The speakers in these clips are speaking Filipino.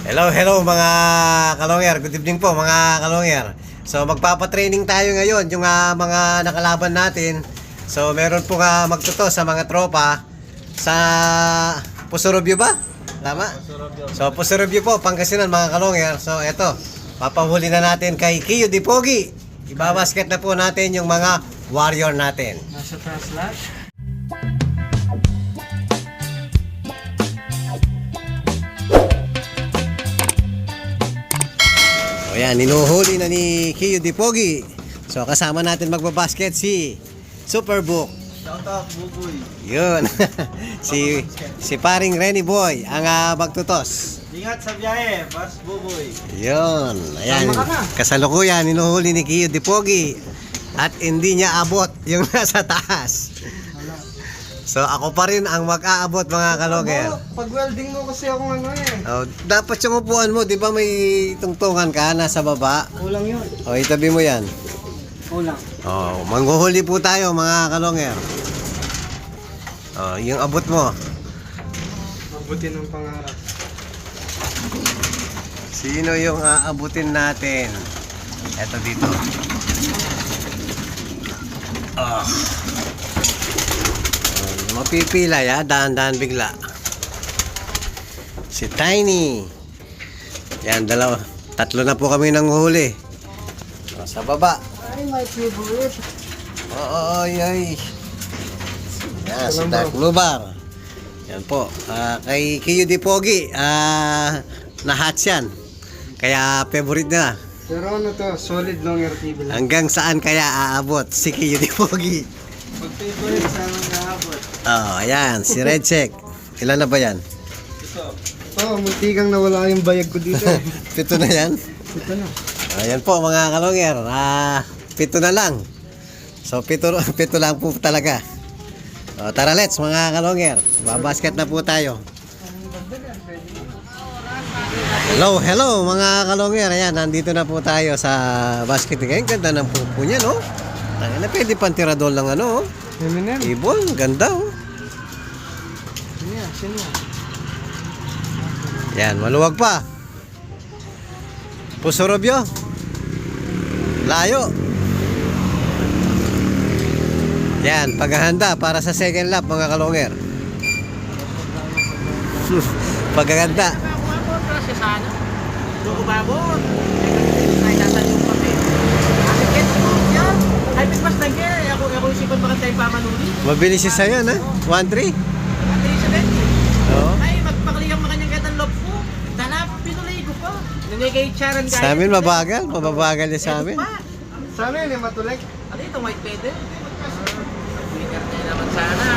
Hello mga kalonger. Good evening po mga kalonger. So magpapatraining tayo ngayon yung mga nakalaban natin. So meron po magtuto sa mga tropa sa Pusurubyo ba? Tama? So Pusurubyo po, Pangasinan mga kalonger. So eto, papahuli na natin kay Kiyo Dipogi. Ibabasket na po natin yung mga warrior natin. Nasa taas lahat. So yan, ninuhuli na ni Kiyo Dipogi. So kasama natin magbabasket si Superbook. Shout out, Buboy. Yun. si paring Renny Boy ang magtutos. Ingat sa biyahe, Bas Buboy. Yun. Ayan. Tama ka na. Kasalukuyan, ninuhuli ni Kiyo Dipogi. At hindi niya abot yung nasa taas. So ako pa rin ang mag-aabot mga kaloger. Pag welding mo kasi ako Oh, dapat yung upuan mo, di ba may tungtungan ka nasa baba? Kulang yun. O, itabi mo yan. Kulang. Oh, manghuhuli po tayo mga kalonger. Oh, yung abot mo. Mabuti ng pangarap. Sino yung aabutin natin? Eto dito. Oh. Mapipila ya, dahan-dahan bigla. Si Tiny. Yan, tatlo na po kami nang huli. Oh, sa baba. Ay, my favorite. Oo, ay. Yan, si Dark Blue Bar. Yan po. Kay Kiyo Dipogi, na-hatch yan. Kaya favorite na. Pero ano to, solid longer TV lang. Hanggang saan kaya aabot si Kiyo Dipogi? Pag favorite, saan ang naabot? Oh, ayan, si Red Check. Ilan na ba yan? Ito. Ito, muntikang nawala yung bayag ko dito. Pito na yan? Ito na. Ayan po mga kalonger. Pito na lang. So, pito lang po talaga. O, tara let's mga kalonger. Babasket na po tayo. Hello mga kalonger. Ayan, nandito na po tayo sa basket. Ngayon, ganda ng pupo niya, no? Pwede pang tiradol ng ano, oh. Eminem. Ibon, ganda, oh. Sino yan? Yan, maluwag pa. Pusurubyo. Layo. Yan, paghahanda para sa second lap mga kalonger. Paghahanda. Mabilis siya yan, ha? 1-3. Oo. Sa amin mabagal. Mababagal niya sa amin. Sana yun yung matulek. Ano ito, white pedal? Flicker niya naman sana.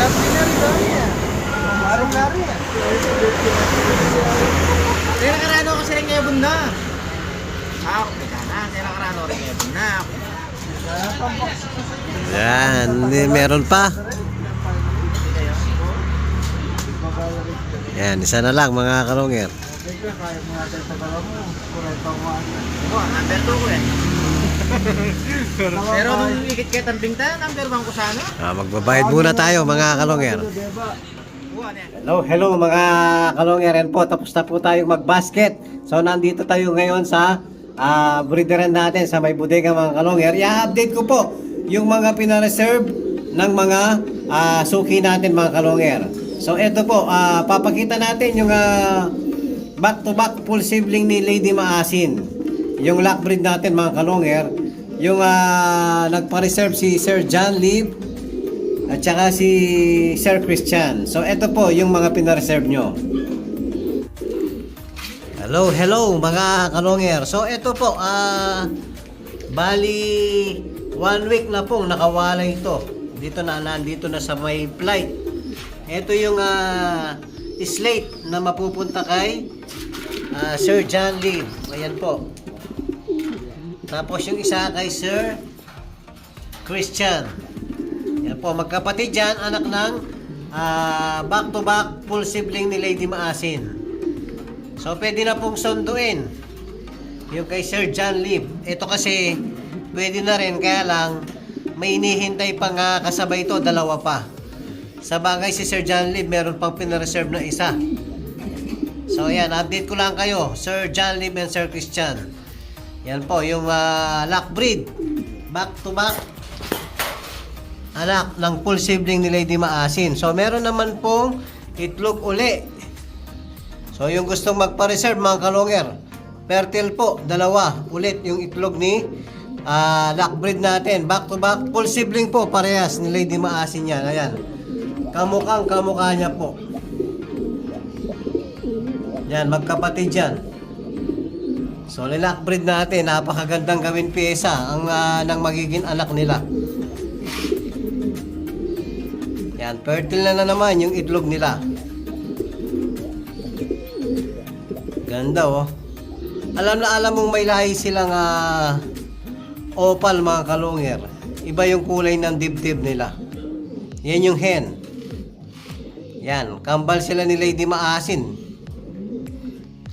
Last winner ito yan. Marong lari yan. Pero karano kasi rin ngayon bunda. May kana. Pero karano rin ngayon bunda. Yan, meron pa. Yan, isa na lang mga kalonger. Siyempre, kaya mo natin sa dalawa mo. Correct ang Number 2 ko eh. Pero nung ikit kaya tamping tayo, number 1 ko sana. Magbabayad muna tayo mga kalonger. Hello mga kalonger. Yan po, tapos na po tayong magbasket. So nandito tayo ngayon sa breederan natin sa may bodega mga kalonger. I-update ko po yung mga pinareserve ng mga suki natin mga kalonger. So ito po, papakita natin yung back-to-back full sibling ni Lady Maasin. Yung lock breed natin mga kalonger. Yung nagpa-reserve si Sir John Lee at saka si Sir Christian. So ito po yung mga pinareserve nyo. Hello mga kalonger. So ito po, bali 1 week na pong nakawalay ito. Nandito na sa may flight. Ito yung slate na mapupunta kay Sir John Lee. Ayan po. Tapos yung isa kay Sir Christian. Yan po, magkapatid dyan, anak ng back-to-back full sibling ni Lady Maasin. So pwede na pong sunduin yung kay Sir John Lee. Ito kasi pwede na rin, kaya lang may inihintay pang kasabay ito, dalawa pa. Sa bagay si Sir John Lee meron pang pinareserve na isa. So ayan, update ko lang kayo, Sir John Lim and Sir Christian. Yan po yung lock breed. Back to back. Anak ng full sibling ni Lady Maasin. So meron naman pong itlog uli. So yung gustong magpa-reserve mga kalonger, fertile po, dalawa ulit yung itlog ni lock breed natin. Back to back, full sibling po, parehas ni Lady Maasin yan. Ayan. Kamukhang kamukha niya po. Yan, magkapatid yan. So, lock breed natin, napakagandang gawin pyesa ang ng magiging anak nila. Yan, fertile na naman yung itlog nila. Ganda oh. Alam na alam mong may lahi silang opal mga kalonger. Iba yung kulay ng dibdib nila. Yan yung hen. Yan, kambal sila ni Lady Maasin.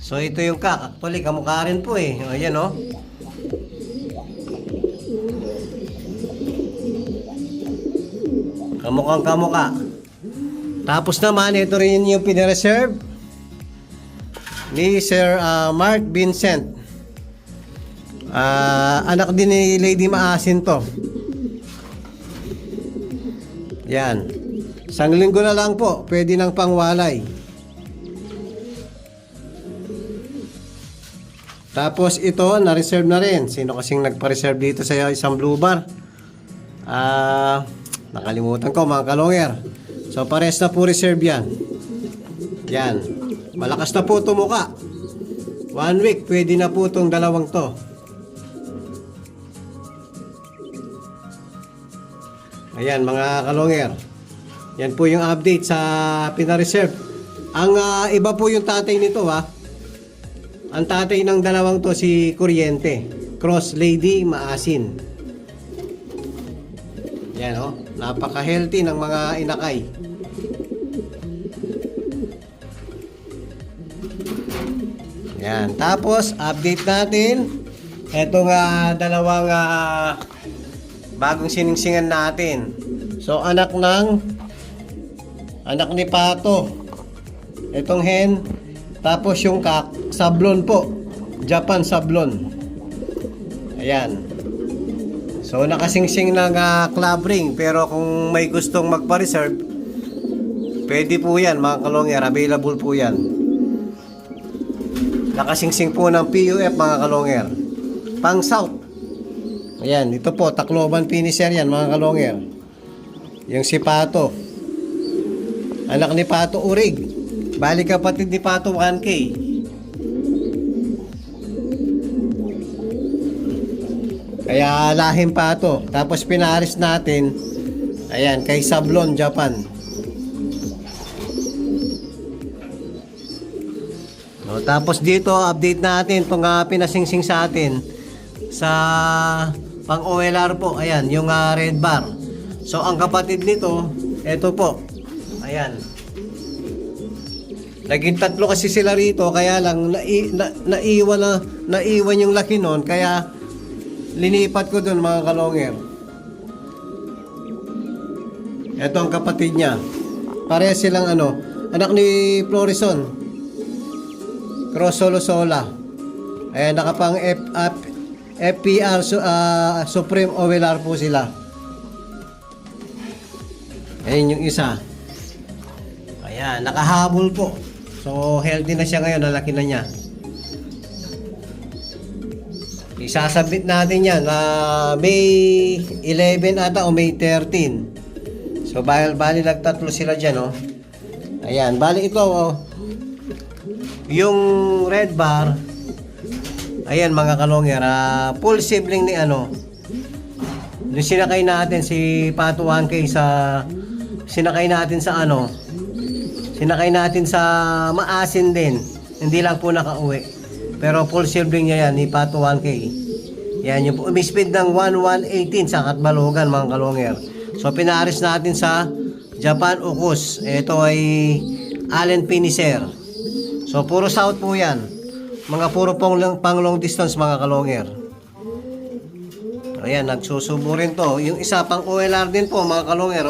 So ito yung kak. Actually, kamukha rin po eh. O yan o. Kamukhang kamukha. Tapos naman, ito rin yung pinareserve ni Sir Mark Vincent. Anak din ni Lady Maasin to. Yan. Isang linggo na lang po. Pwede ng pangwalay. Tapos ito, na-reserve na rin. Sino kasing nagpa-reserve dito sa isang blue bar? Nakalimutan ko mga kalonger. So pares na po reserve yan. Yan. Malakas na po tumuka. 1 week, pwede na po itong dalawang to. Ayan mga kalonger. Yan po yung update sa pina-reserve. Ang iba po yung tatay nito Ang tatay ng dalawang to si Kuryente. Cross Lady Maasin. Yan oh. Napaka-healthy ng mga inakay. Yan. Tapos, update natin. Etong dalawang bagong siningsingan natin. So, anak ni Pato. Etong hen. Tapos yung kak, sablon po. Japan sablon. Ayan. So nakasingsing ng club ring. Pero kung may gustong magpa-reserve, pwede po yan mga kalonger. Available po yan. Nakasingsing po ng PUF mga kalonger. Pang South. Ayan. Ito po. Tacloban finisher yan mga kalonger. Yung si Pato. Anak ni Pato Urig. Bali kapatid ni Pato 1K. Kaya lahim Pato. Tapos pinaris natin. Ayan, kay Sablon, Japan. No, tapos dito, update natin itong pinasingsing sa atin. Sa pang OLR po. Ayan, yung red bar. So, ang kapatid nito, ito po. Ayan. Naging tatlo kasi sila rito, kaya lang naiwan yung laki nun, kaya linipat ko dun mga kalonger. Ito ang kapatid niya. Pareha silang anak ni Florison. Cross Solo Sola. Ayan, nakapang FPR Supreme OLR po sila. Ayan yung isa. Ayan, nakahabol po. So, healthy na siya ngayon, nalaki na niya. Isasabit natin yan May 11 ata o May 13. So, bali nagtatlo sila dyan, oh. Ayan, bali ito, oh. Yung red bar, ayan mga kalonger, full sibling ni yung sinakay natin si Pato 1K sinakay natin sa Maasin din. Hindi lang po nakauwi. Pero full sibling niya yan ni Pato 1K. Yan yung umispeed ng 1118 sa Katbalogan mga kalonger. So pinaris natin sa Japan Ukus. Ito ay Allen Finisher. So puro south po yan. Mga puro pang long distance mga kalonger. Ayan, nagsusubo rin to. Yung isa pang OLR din po mga kalonger.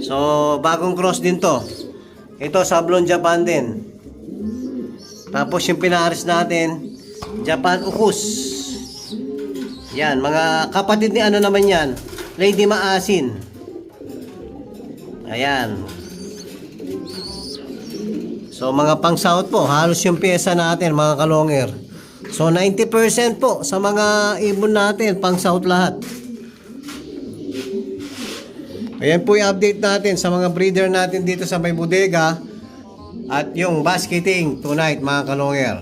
So bagong cross din to. Ito, Sablon Japan din. Tapos yung pinaaris natin, Japan Ukus. Yan, mga kapatid ni ano naman yan, Lady Maasin. Ayan. So mga pang-south po, halos yung pyesa natin mga kalonger. So 90% po sa mga ibon natin, pang-south lahat. Ayan po yung update natin sa mga breeder natin dito sa may bodega at yung basketing tonight mga kalonger.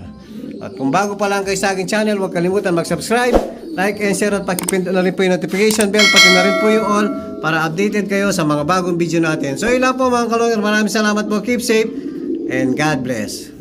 At kung bago pa lang kayo sa aking channel, huwag kalimutan mag-subscribe, like and share at pakipindot na rin po yung notification bell, pati na rin po yung all para updated kayo sa mga bagong video natin. So yun lang po mga kalonger, maraming salamat po, keep safe and God bless.